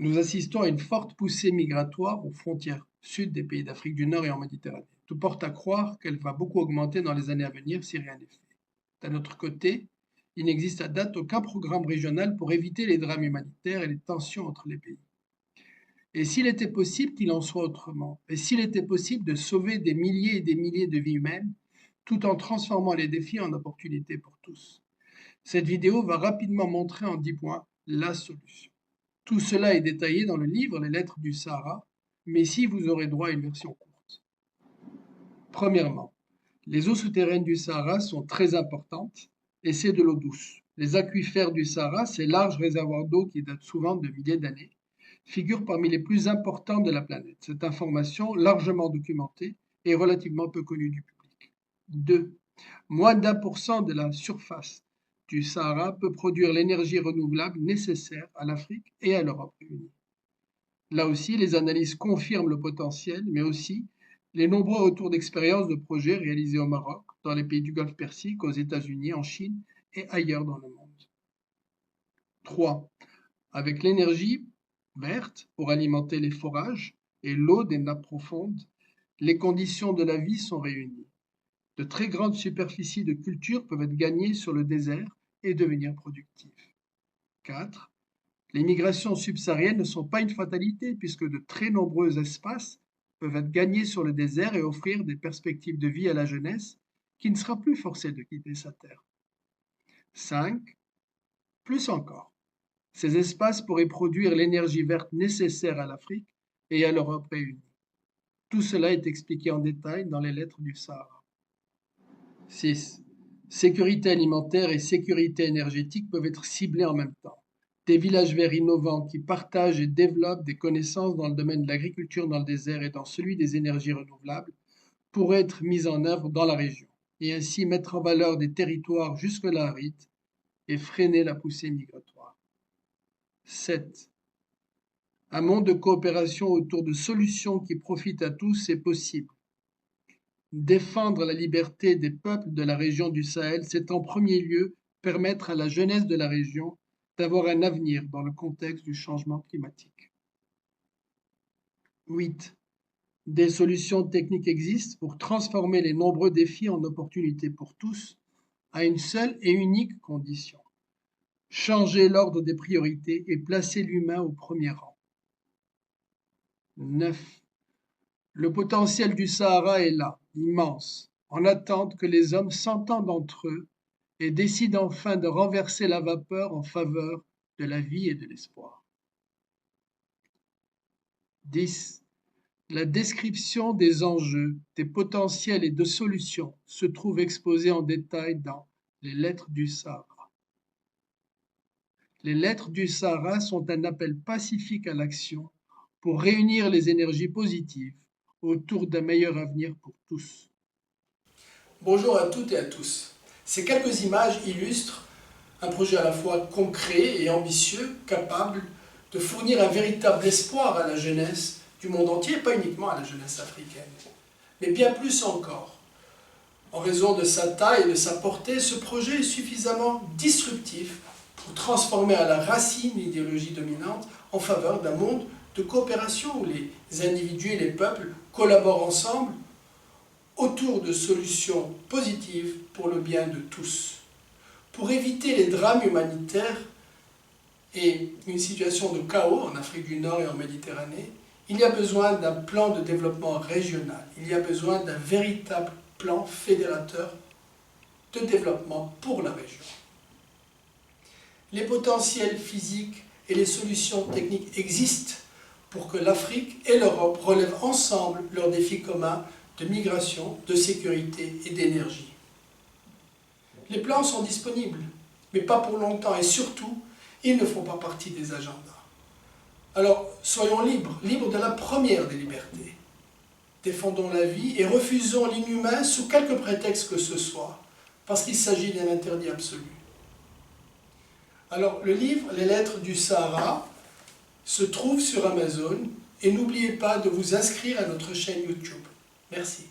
Nous assistons à une forte poussée migratoire aux frontières sud des pays d'Afrique du Nord et en Méditerranée. Tout porte à croire qu'elle va beaucoup augmenter dans les années à venir si rien n'est fait. D'un autre côté, il n'existe à date aucun programme régional pour éviter les drames humanitaires et les tensions entre les pays. Et s'il était possible qu'il en soit autrement, et s'il était possible de sauver des milliers et des milliers de vies humaines, tout en transformant les défis en opportunités pour tous. Cette vidéo va rapidement montrer en 10 points la solution. Tout cela est détaillé dans le livre Les Lettres du Sahara, mais ici vous aurez droit à une version courte. Premièrement, les eaux souterraines du Sahara sont très importantes et c'est de l'eau douce. Les aquifères du Sahara, ces larges réservoirs d'eau qui datent souvent de milliers d'années, figurent parmi les plus importants de la planète. Cette information, largement documentée, est relativement peu connue du public. 2. Moins d'1% de la surface du Sahara peut produire l'énergie renouvelable nécessaire à l'Afrique et à l'Europe réunies. Là aussi, les analyses confirment le potentiel, mais aussi les nombreux retours d'expérience de projets réalisés au Maroc, dans les pays du Golfe Persique, aux États-Unis, en Chine et ailleurs dans le monde. 3. Avec l'énergie verte pour alimenter les forages et l'eau des nappes profondes, les conditions de la vie sont réunies. De très grandes superficies de culture peuvent être gagnées sur le désert et devenir productives. 4. Les migrations subsahariennes ne sont pas une fatalité puisque de très nombreux espaces peuvent être gagnés sur le désert et offrir des perspectives de vie à la jeunesse qui ne sera plus forcée de quitter sa terre. 5. Plus encore, ces espaces pourraient produire l'énergie verte nécessaire à l'Afrique et à l'Europe réunie. Tout cela est expliqué en détail dans les lettres du Sahara. 6. Sécurité alimentaire et sécurité énergétique peuvent être ciblées en même temps. Des villages verts innovants qui partagent et développent des connaissances dans le domaine de l'agriculture dans le désert et dans celui des énergies renouvelables pourraient être mis en œuvre dans la région et ainsi mettre en valeur des territoires jusque-là arides et freiner la poussée migratoire. 7. Un monde de coopération autour de solutions qui profitent à tous est possible. Défendre la liberté des peuples de la région du Sahel, c'est en premier lieu permettre à la jeunesse de la région d'avoir un avenir dans le contexte du changement climatique. 8. Des solutions techniques existent pour transformer les nombreux défis en opportunités pour tous, à une seule et unique condition: changer l'ordre des priorités et placer l'humain au premier rang. 9. Le potentiel du Sahara est là, immense, en attente que les hommes s'entendent entre eux et décident enfin de renverser la vapeur en faveur de la vie et de l'espoir. 10. La description des enjeux, des potentiels et de solutions se trouve exposée en détail dans les lettres du Sahara. Les lettres du Sahara sont un appel pacifique à l'action pour réunir les énergies positives autour d'un meilleur avenir pour tous. Bonjour à toutes et à tous. Ces quelques images illustrent un projet à la fois concret et ambitieux, capable de fournir un véritable espoir à la jeunesse du monde entier, pas uniquement à la jeunesse africaine, mais bien plus encore. En raison de sa taille et de sa portée, ce projet est suffisamment disruptif pour transformer à la racine l'idéologie dominante en faveur d'un monde de coopération où les individus et les peuples collaborent ensemble autour de solutions positives pour le bien de tous. Pour éviter les drames humanitaires et une situation de chaos en Afrique du Nord et en Méditerranée, il y a besoin d'un plan de développement régional, il y a besoin d'un véritable plan fédérateur de développement pour la région. Les potentiels physiques et les solutions techniques existent pour que l'Afrique et l'Europe relèvent ensemble leurs défis communs de migration, de sécurité et d'énergie. Les plans sont disponibles, mais pas pour longtemps et surtout, ils ne font pas partie des agendas. Alors, soyons libres, libres de la première des libertés. Défendons la vie et refusons l'inhumain sous quelque prétexte que ce soit, parce qu'il s'agit d'un interdit absolu. Alors, le livre Les Lettres du Sahara se trouve sur Amazon et n'oubliez pas de vous inscrire à notre chaîne YouTube. Merci.